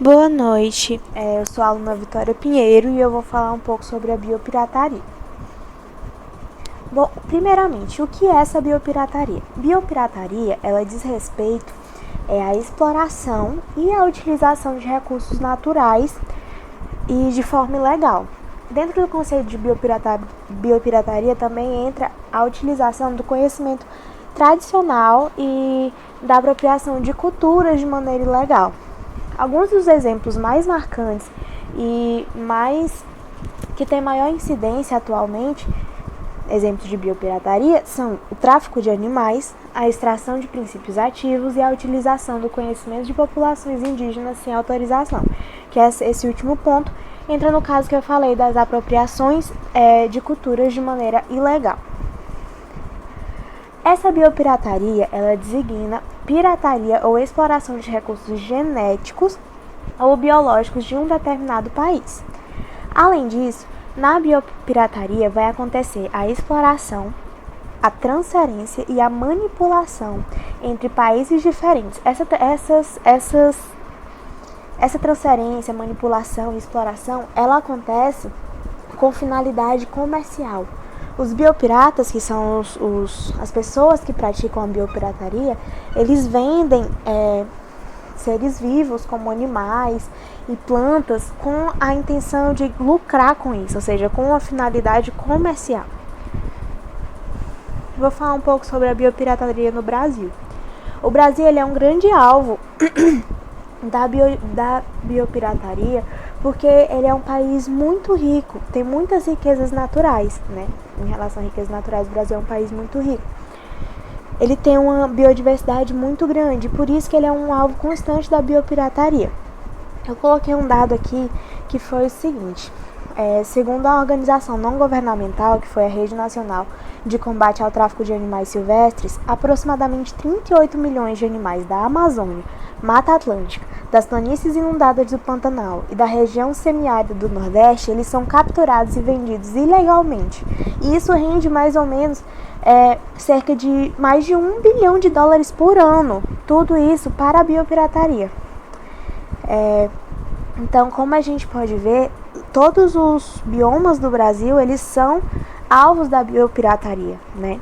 Boa noite, eu sou a aluna Vitória Pinheiro e eu vou falar um pouco sobre a biopirataria. Bom, primeiramente, o que é essa biopirataria? Biopirataria, ela diz respeito à exploração e à utilização de recursos naturais e de forma ilegal. Dentro do conceito de biopirataria também entra a utilização do conhecimento tradicional e da apropriação de culturas de maneira ilegal. Alguns dos exemplos mais marcantes e que têm maior incidência atualmente, exemplos de biopirataria, são o tráfico de animais, a extração de princípios ativos e a utilização do conhecimento de populações indígenas sem autorização, que esse último ponto entra no caso que eu falei das apropriações de culturas de maneira ilegal. Essa biopirataria, ela designa pirataria ou exploração de recursos genéticos ou biológicos de um determinado país. Além disso, na biopirataria vai acontecer a exploração, a transferência e a manipulação entre países diferentes. Essa transferência, manipulação e exploração, ela acontece com finalidade comercial. Os biopiratas, que são as pessoas que praticam a biopirataria, eles vendem seres vivos, como animais e plantas, com a intenção de lucrar com isso, ou seja, com uma finalidade comercial. Vou falar um pouco sobre a biopirataria no Brasil. O Brasil ele é um grande alvo da biopirataria, porque ele é um país muito rico, tem muitas riquezas naturais, né? Em relação a riquezas naturais, o Brasil é um país muito rico. Ele tem uma biodiversidade muito grande, por isso que ele é um alvo constante da biopirataria. Eu coloquei um dado aqui que foi o seguinte: segundo a organização não governamental, que foi a Rede Nacional de Combate ao Tráfico de Animais Silvestres, aproximadamente 38 milhões de animais da Amazônia, Mata Atlântica, das planícies inundadas do Pantanal e da região semiárida do Nordeste, eles são capturados e vendidos ilegalmente. E isso rende mais ou menos cerca de mais de $1 bilhão por ano. Tudo isso para a biopirataria. Então, como a gente pode ver, todos os biomas do Brasil, eles são alvos da biopirataria, né?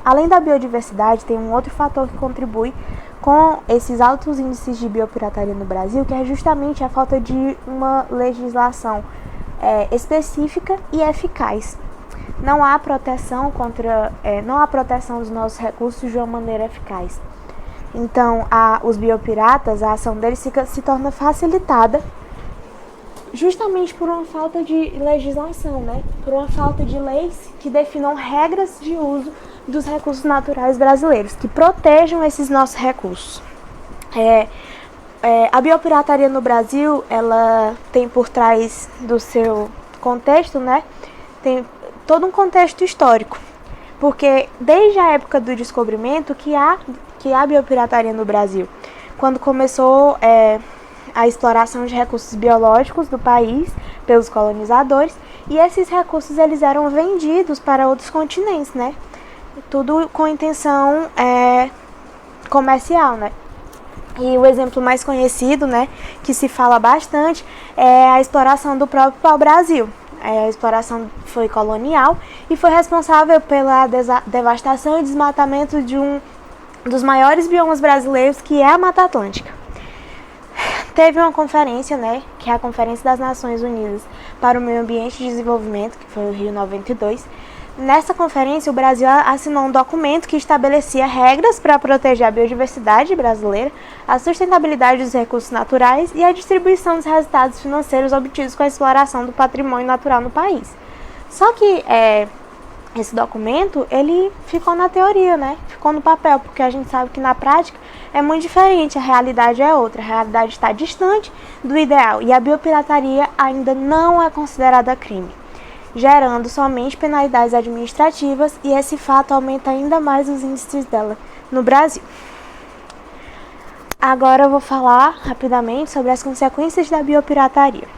Além da biodiversidade, tem um outro fator que contribui com esses altos índices de biopirataria no Brasil, que é justamente a falta de uma legislação específica e eficaz. Não há proteção dos nossos recursos de uma maneira eficaz. Então, os biopiratas, a ação deles se torna facilitada justamente por uma falta de legislação, né? Por uma falta de leis que definam regras de uso dos recursos naturais brasileiros, que protejam esses nossos recursos. A biopirataria no Brasil, ela tem por trás do seu contexto, né? Tem todo um contexto histórico, porque desde a época do descobrimento que há biopirataria no Brasil, quando começou a exploração de recursos biológicos do país pelos colonizadores, e esses recursos eles eram vendidos para outros continentes, né? Tudo com intenção comercial, né? E o exemplo mais conhecido, né, que se fala bastante, é a exploração do próprio pau-brasil. A exploração foi colonial e foi responsável pela devastação e desmatamento de um dos maiores biomas brasileiros, que é a Mata Atlântica. Teve uma conferência, né, que é a Conferência das Nações Unidas para o Meio Ambiente e Desenvolvimento, que foi o Rio 92. Nessa conferência, o Brasil assinou um documento que estabelecia regras para proteger a biodiversidade brasileira, a sustentabilidade dos recursos naturais e a distribuição dos resultados financeiros obtidos com a exploração do patrimônio natural no país. Só que esse documento, ele ficou na teoria, né? Ficou no papel, porque a gente sabe que na prática é muito diferente, a realidade é outra, a realidade está distante do ideal e a biopirataria ainda não é considerada crime, gerando somente penalidades administrativas, e esse fato aumenta ainda mais os índices dela no Brasil. Agora eu vou falar rapidamente sobre as consequências da biopirataria.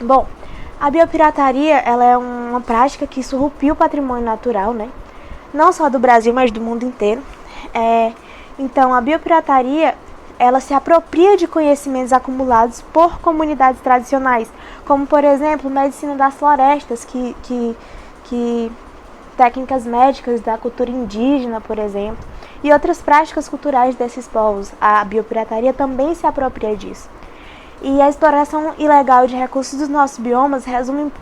Bom, a biopirataria ela é uma prática que surrupia o patrimônio natural, né? Não só do Brasil, mas do mundo inteiro. Então, a biopirataria ela se apropria de conhecimentos acumulados por comunidades tradicionais, como, por exemplo, medicina das florestas, que técnicas médicas da cultura indígena, por exemplo, e outras práticas culturais desses povos. A biopirataria também se apropria disso. E a exploração ilegal de recursos dos nossos biomas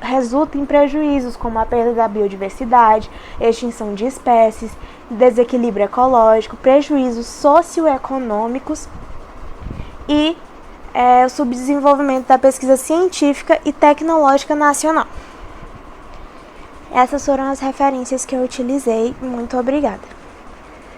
resulta em prejuízos como a perda da biodiversidade, extinção de espécies, desequilíbrio ecológico, prejuízos socioeconômicos e o subdesenvolvimento da pesquisa científica e tecnológica nacional. Essas foram as referências que eu utilizei. Muito obrigada.